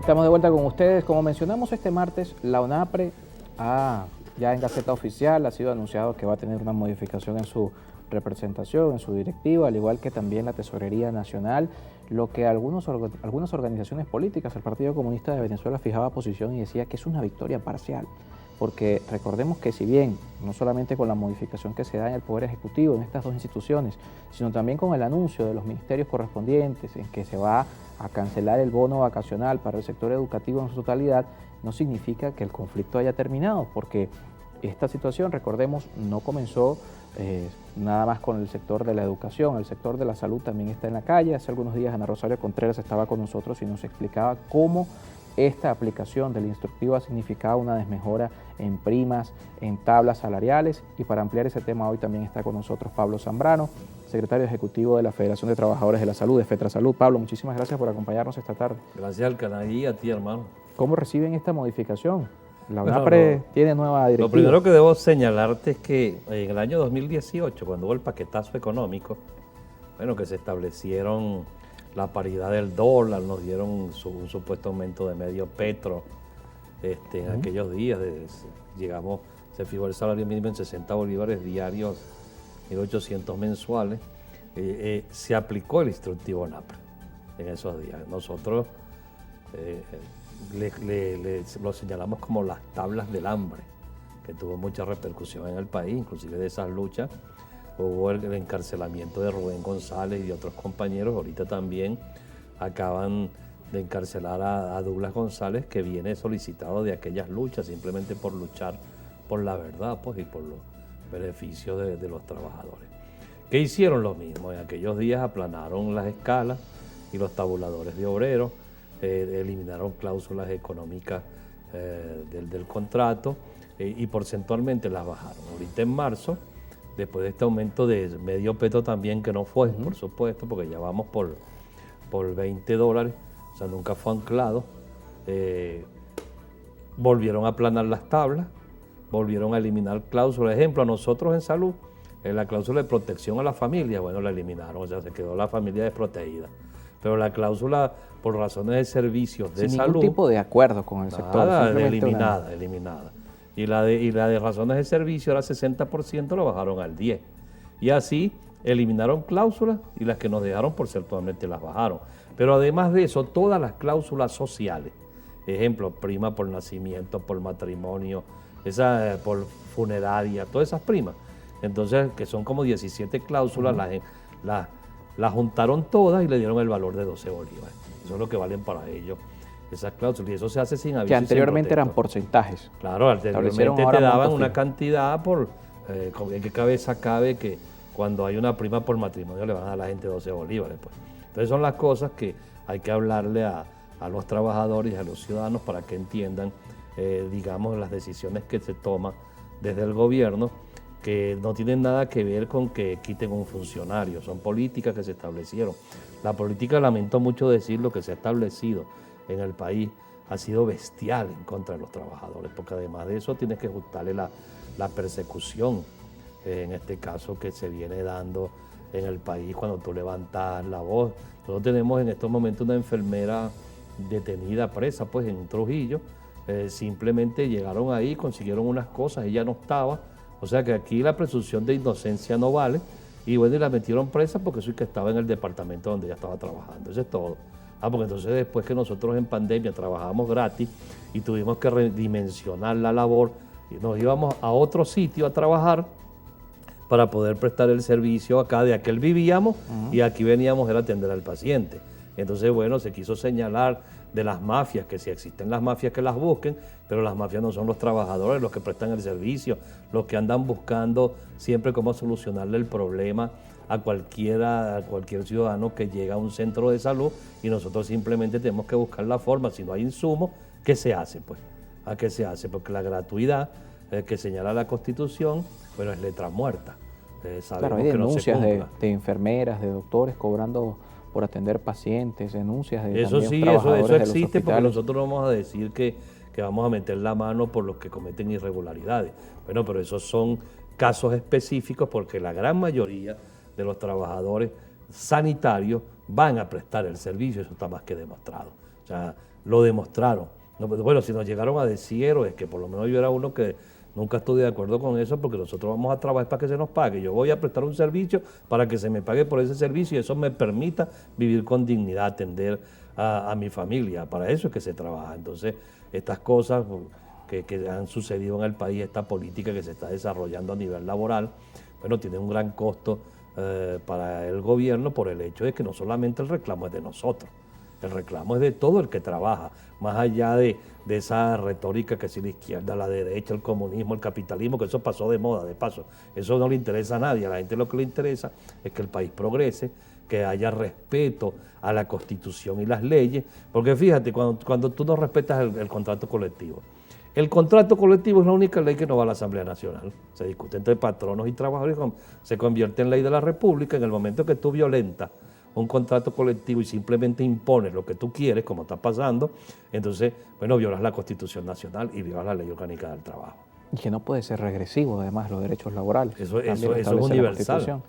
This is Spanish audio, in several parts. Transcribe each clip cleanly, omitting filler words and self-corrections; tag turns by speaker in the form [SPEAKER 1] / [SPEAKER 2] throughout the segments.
[SPEAKER 1] Estamos de vuelta con ustedes. Como mencionamos este martes, la ONAPRE ya en Gaceta Oficial ha sido anunciado que va a tener una modificación en su representación, en su directiva, al igual que también la Tesorería Nacional, lo que algunas organizaciones políticas, el Partido Comunista de Venezuela fijaba posición y decía que es una victoria parcial, porque recordemos que si bien no solamente con la modificación que se da en el Poder Ejecutivo en estas dos instituciones, sino también con el anuncio de los ministerios correspondientes en que se va a cancelar el bono vacacional para el sector educativo en su totalidad, no significa que el conflicto haya terminado, porque esta situación, recordemos, no comenzó nada más con el sector de la educación, el sector de la salud también está en la calle. Hace algunos días Ana Rosario Contreras estaba con nosotros y nos explicaba cómo esta aplicación del instructivo ha significado una desmejora en primas, en tablas salariales, y para ampliar ese tema hoy también está con nosotros Pablo Zambrano, secretario ejecutivo de la Federación de Trabajadores de la Salud, de FETRASalud. Pablo, muchísimas gracias por acompañarnos esta tarde.
[SPEAKER 2] Gracias al canal y a ti, hermano.
[SPEAKER 1] ¿Cómo reciben esta modificación? La UNAPRE tiene nueva directiva.
[SPEAKER 2] Lo primero que debo señalarte es que en el año 2018, cuando hubo el paquetazo económico, bueno, que se establecieron la paridad del dólar, nos dieron un supuesto aumento de medio petro. En aquellos días se fijó el salario mínimo en 60 bolívares diarios, 1.800 mensuales. Se aplicó el instructivo ONAPRE en esos días. Nosotros lo señalamos como las tablas del hambre, que tuvo mucha repercusión en el país. Inclusive de esas luchas hubo el encarcelamiento de Rubén González y de otros compañeros. Ahorita también acaban de encarcelar a Douglas González, que viene solicitado de aquellas luchas simplemente por luchar por la verdad, pues, y por los beneficios de los trabajadores. ¿Qué hicieron? Lo mismo. En aquellos días aplanaron las escalas y los tabuladores de obreros, eliminaron cláusulas económicas del contrato y porcentualmente las bajaron. Ahorita en marzo, después de este aumento de medio petro también, que no fue, por supuesto, porque ya vamos por $20, o sea, nunca fue anclado, volvieron a aplanar las tablas, volvieron a eliminar cláusulas. Ejemplo, a nosotros en salud, la cláusula de protección a la familia, bueno, la eliminaron, o sea, se quedó la familia desprotegida. Pero la cláusula por razones de servicios de salud...
[SPEAKER 1] Sin ningún tipo de acuerdo con el sector.
[SPEAKER 2] Nada, eliminada. Y la de razones de servicio era 60%, lo bajaron al 10%. Y así eliminaron cláusulas y las que nos dejaron porcentualmente las bajaron. Pero además de eso, todas las cláusulas sociales, ejemplo, prima por nacimiento, por matrimonio, por funeraria, todas esas primas. Entonces, que son como 17 cláusulas, las juntaron todas y le dieron el valor de 12 bolívares. Eso es lo que valen para ellos esas cláusulas. Y eso se hace sin aviso.
[SPEAKER 1] Que anteriormente eran porcentajes.
[SPEAKER 2] Claro, anteriormente te daban una cantidad por... ¿En qué cabeza cabe que cuando hay una prima por matrimonio le van a dar a la gente 12 bolívares? Pues? Entonces son las cosas que hay que hablarle a los trabajadores y a los ciudadanos para que entiendan, digamos, las decisiones que se toman desde el gobierno, que no tienen nada que ver con que quiten un funcionario, son políticas que se establecieron. La política, lamento mucho decir, lo que se ha establecido en el país ha sido bestial en contra de los trabajadores, porque además de eso tienes que ajustarle la persecución, en este caso que se viene dando en el país cuando tú levantas la voz. Nosotros tenemos en estos momentos una enfermera detenida, presa, pues en Trujillo. Simplemente llegaron ahí, consiguieron unas cosas, ella no estaba. O sea que aquí la presunción de inocencia no vale, y bueno, y la metieron presa porque eso es que estaba en el departamento donde ella estaba trabajando. Eso es todo. Porque entonces después que nosotros en pandemia trabajábamos gratis y tuvimos que redimensionar la labor, y nos íbamos a otro sitio a trabajar para poder prestar el servicio acá de aquel vivíamos, y aquí veníamos a atender al paciente. Entonces, bueno, se quiso señalar de las mafias, que si existen las mafias que las busquen, pero las mafias no son los trabajadores los que prestan el servicio, los que andan buscando siempre cómo solucionarle el problema a cualquier ciudadano que llega a un centro de salud, y nosotros simplemente tenemos que buscar la forma. Si no hay insumos, ¿qué se hace? Pues, ¿a qué se hace? Porque la gratuidad que señala la Constitución, bueno, es letra muerta.
[SPEAKER 1] Claro, hay denuncias de enfermeras, de doctores cobrando por atender pacientes, denuncias de
[SPEAKER 2] eso
[SPEAKER 1] también
[SPEAKER 2] sí,
[SPEAKER 1] trabajadores
[SPEAKER 2] eso
[SPEAKER 1] de los
[SPEAKER 2] existe, porque
[SPEAKER 1] hospitales.
[SPEAKER 2] nosotros no vamos a decir que vamos a meter la mano por los que cometen irregularidades. Bueno, pero esos son casos específicos, porque la gran mayoría de los trabajadores sanitarios van a prestar el servicio, eso está más que demostrado. O sea, lo demostraron. No, pues, bueno, si nos llegaron a decir héroes, que por lo menos yo era uno que nunca estuve de acuerdo con eso, porque nosotros vamos a trabajar para que se nos pague. Yo voy a prestar un servicio para que se me pague por ese servicio y eso me permita vivir con dignidad, atender a mi familia. Para eso es que se trabaja. Entonces, estas cosas que han sucedido en el país, esta política que se está desarrollando a nivel laboral, bueno, tiene un gran costo para el gobierno por el hecho de que no solamente el reclamo es de nosotros, el reclamo es de todo el que trabaja, más allá de esa retórica que si la izquierda, la derecha, el comunismo, el capitalismo, que eso pasó de moda, de paso. Eso no le interesa a nadie, a la gente lo que le interesa es que el país progrese, que haya respeto a la Constitución y las leyes, porque fíjate, cuando tú no respetas el contrato colectivo, el contrato colectivo es la única ley que no va a la Asamblea Nacional. Se discute entre patronos y trabajadores, se convierte en ley de la República. En el momento que tú violentas un contrato colectivo y simplemente impones lo que tú quieres, como está pasando, entonces, bueno, violas la Constitución Nacional y violas la Ley Orgánica del Trabajo.
[SPEAKER 1] Y que no puede ser regresivo, además, los derechos laborales.
[SPEAKER 2] Eso es universal.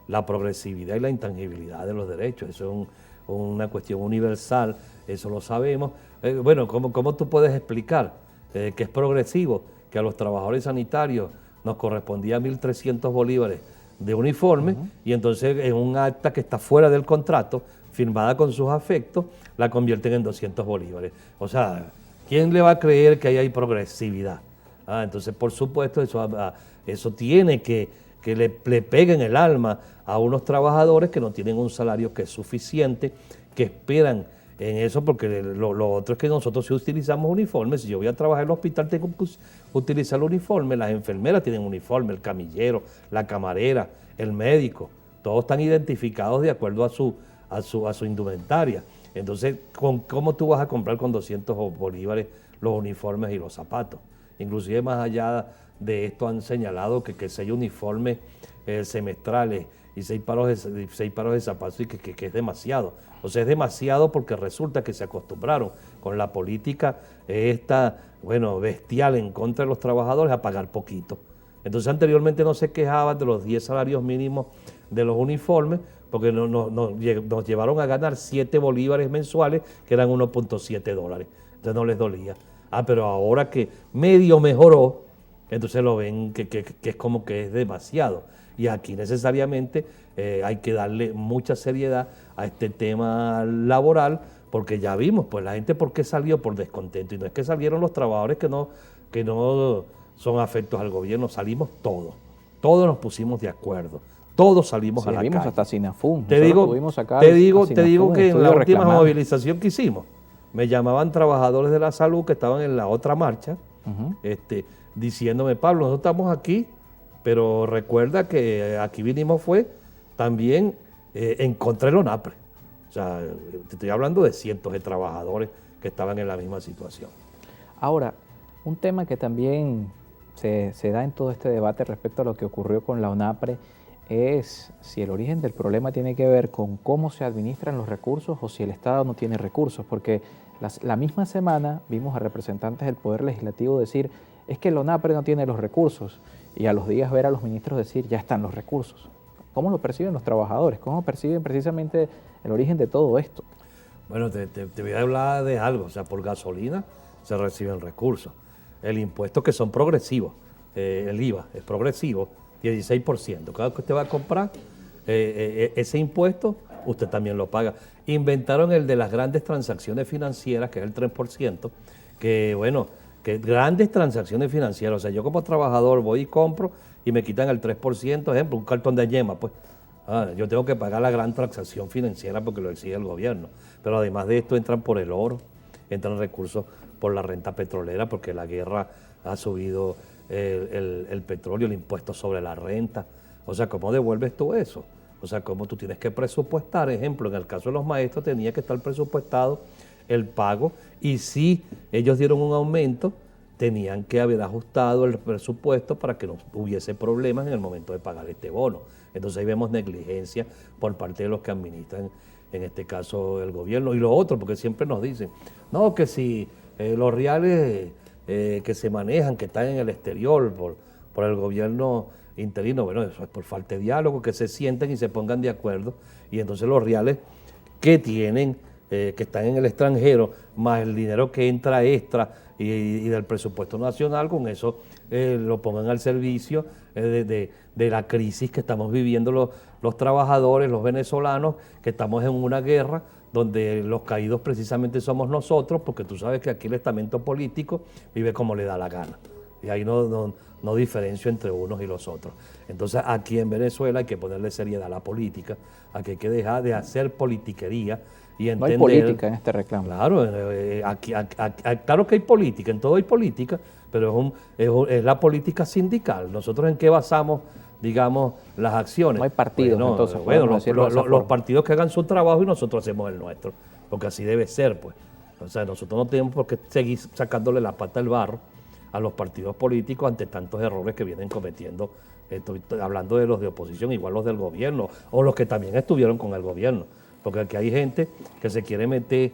[SPEAKER 2] La progresividad y la intangibilidad de los derechos, eso es una cuestión universal, eso lo sabemos. Bueno, ¿cómo tú puedes explicar que es progresivo, que a los trabajadores sanitarios nos correspondía 1.300 bolívares de uniforme y entonces en un acta que está fuera del contrato, firmada con sus afectos, la convierten en 200 bolívares? O sea, ¿quién le va a creer que ahí hay progresividad? Entonces, por supuesto, eso tiene que le peguen el alma a unos trabajadores que no tienen un salario que es suficiente, que esperan en eso, porque lo otro es que nosotros sí utilizamos uniformes. Si yo voy a trabajar en el hospital tengo que utilizar el uniforme, las enfermeras tienen uniforme, el camillero, la camarera, el médico, todos están identificados de acuerdo a su indumentaria. Entonces, ¿cómo tú vas a comprar con 200 bolívares los uniformes y los zapatos? Inclusive más allá de esto han señalado que 6 uniformes semestrales y 6 paros de zapatos y que es demasiado. O sea, es demasiado porque resulta que se acostumbraron con la política bestial en contra de los trabajadores a pagar poquito. Entonces anteriormente no se quejaban de los 10 salarios mínimos de los uniformes porque nos llevaron a ganar 7 bolívares mensuales, que eran 1.7 dólares. Entonces no les dolía. Pero ahora que medio mejoró, entonces lo ven que es como que es demasiado. Y aquí necesariamente hay que darle mucha seriedad a este tema laboral, porque ya vimos, pues la gente por qué salió por descontento. Y no es que salieron los trabajadores que no son afectos al gobierno, salimos todos nos pusimos de acuerdo, todos salimos a la calle.
[SPEAKER 1] Hasta Sinafún.
[SPEAKER 2] Te digo que en la última movilización que hicimos, me llamaban trabajadores de la salud que estaban en la otra marcha, diciéndome: Pablo, nosotros estamos aquí, pero recuerda que aquí vinimos fue también en contra del ONAPRE. O sea, te estoy hablando de cientos de trabajadores que estaban en la misma situación.
[SPEAKER 1] Ahora, un tema que también se da en todo este debate respecto a lo que ocurrió con la ONAPRE es si el origen del problema tiene que ver con cómo se administran los recursos o si el Estado no tiene recursos, porque la misma semana vimos a representantes del Poder Legislativo decir: es que la ONAPRE no tiene los recursos, y a los días ver a los ministros decir: ya están los recursos. ¿Cómo lo perciben los trabajadores? ¿Cómo perciben precisamente el origen de todo esto?
[SPEAKER 2] Bueno, te voy a hablar de algo. O sea, por gasolina se reciben recursos. El impuesto, que son progresivos, el IVA es progresivo, 16%. Cada vez que usted va a comprar ese impuesto, usted también lo paga. Inventaron el de las grandes transacciones financieras, que es el 3%, que grandes transacciones financieras. O sea, yo como trabajador voy y compro y me quitan el 3%, ejemplo, un cartón de yema, pues. Yo tengo que pagar la gran transacción financiera porque lo exige el gobierno. Pero además de esto entran por el oro, entran recursos por la renta petrolera, porque la guerra ha subido el petróleo, el impuesto sobre la renta. O sea, ¿cómo devuelves tú eso? O sea, ¿cómo tú tienes que presupuestar? Ejemplo, en el caso de los maestros tenía que estar presupuestado el pago, y si ellos dieron un aumento, tenían que haber ajustado el presupuesto para que no hubiese problemas en el momento de pagar este bono. Entonces ahí vemos negligencia por parte de los que administran, en este caso el gobierno. Y lo otro, porque siempre nos dicen, no, que si los reales que se manejan, que están en el exterior por el gobierno interino, bueno, eso es por falta de diálogo, que se sienten y se pongan de acuerdo, y entonces los reales que tienen que están en el extranjero, más el dinero que entra extra y del presupuesto nacional, con eso lo pongan al servicio de la crisis que estamos viviendo los trabajadores, los venezolanos, que estamos en una guerra donde los caídos precisamente somos nosotros, porque tú sabes que aquí el estamento político vive como le da la gana. Y ahí no diferencio entre unos y los otros. Entonces aquí en Venezuela hay que ponerle seriedad a la política, a que hay que dejar de hacer politiquería y entender...
[SPEAKER 1] No hay política en este reclamo.
[SPEAKER 2] Claro, claro que hay política, en todo hay política, pero es la política sindical. ¿Nosotros en qué basamos, digamos, las acciones?
[SPEAKER 1] No hay partidos,
[SPEAKER 2] pues
[SPEAKER 1] entonces.
[SPEAKER 2] Bueno, los partidos que hagan su trabajo y nosotros hacemos el nuestro, porque así debe ser, pues. O sea, nosotros no tenemos por qué seguir sacándole la pata al barro a los partidos políticos ante tantos errores que vienen cometiendo. Estoy hablando de los de oposición, igual los del gobierno, o los que también estuvieron con el gobierno, porque aquí hay gente que se quiere meter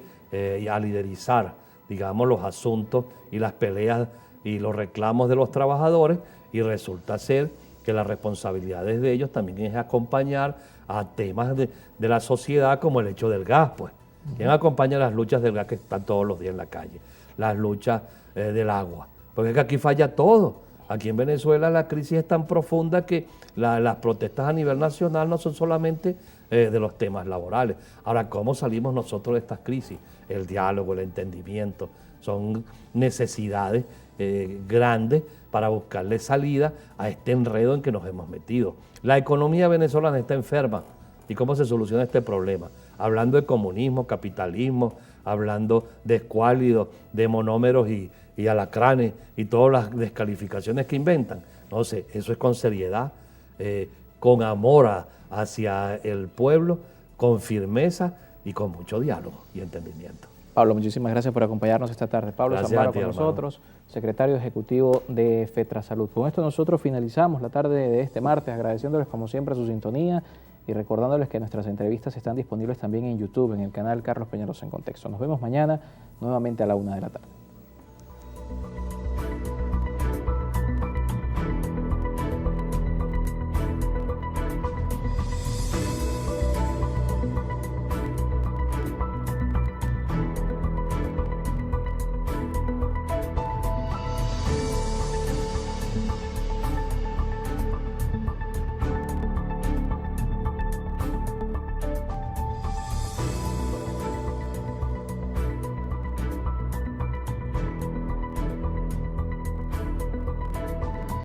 [SPEAKER 2] a liderizar, digamos, los asuntos y las peleas y los reclamos de los trabajadores, y resulta ser que las responsabilidades de ellos también es acompañar a temas de la sociedad, como el hecho del gas, pues. ¿Quién acompaña las luchas del gas que están todos los días en la calle? Las luchas del agua. Porque es que aquí falla todo. Aquí en Venezuela la crisis es tan profunda que las protestas a nivel nacional no son solamente de los temas laborales. Ahora, ¿cómo salimos nosotros de estas crisis? El diálogo, el entendimiento, son necesidades grandes para buscarle salida a este enredo en que nos hemos metido. La economía venezolana está enferma. ¿Y cómo se soluciona este problema? Hablando de comunismo, capitalismo, hablando de escuálidos, de monómeros y alacranes y todas las descalificaciones que inventan. No sé, eso es con seriedad, con amor hacia el pueblo, con firmeza y con mucho diálogo y entendimiento.
[SPEAKER 1] Pablo, muchísimas gracias por acompañarnos esta tarde. Pablo Zambara con nosotros, secretario ejecutivo de FETRASalud. Con esto nosotros finalizamos la tarde de este martes, agradeciéndoles como siempre su sintonía y recordándoles que nuestras entrevistas están disponibles también en YouTube, en el canal Carlos Peñaros en Contexto. Nos vemos mañana nuevamente a la 1 de la tarde.